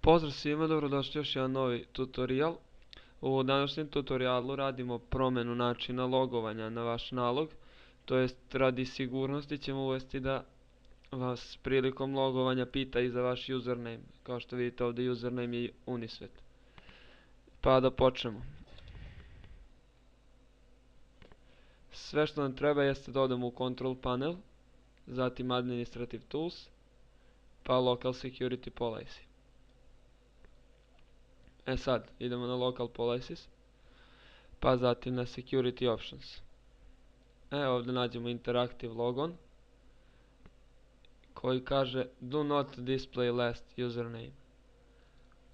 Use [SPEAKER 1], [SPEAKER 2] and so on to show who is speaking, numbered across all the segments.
[SPEAKER 1] Pozdrav svima, dobrodošli još jedan novi tutorial. U današnjem tutorialu radimo promjenu načina logovanja na vaš nalog, to jest radi sigurnosti ćemo uvesti da vas prilikom logovanja pita i za vaš username. Kao što vidite ovdje username je Uniswet. Pa da počnemo. Sve što nam treba jeste da odemo u Control Panel, zatim Administrative Tools, pa Local Security Policy. Sad, idemo na Local Policies, pa zatim na Security Options. Ovdje nađemo Interactive Logon, koji kaže Do not display last username.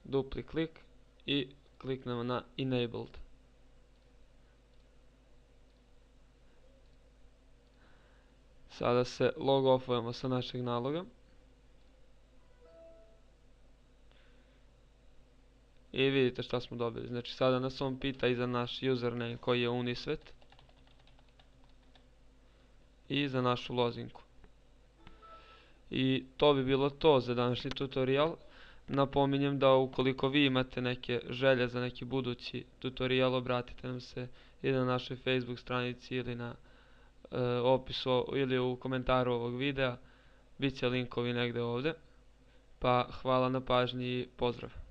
[SPEAKER 1] Dupli klik i kliknemo na Enabled. Sada se log offujemo sa našeg naloga. I vidite šta smo dobili. Znači sada nas on pita i za naš username koji je Uniswet. I za našu lozinku. I to bi bilo to za današnji tutorial. Napominjem da ukoliko vi imate neke želje za neki budući tutorial, obratite nam se i na našoj Facebook stranici ili na opisu ili u komentaru ovog videa. Biće linkovi negdje ovdje. Pa hvala na pažnji i pozdrav.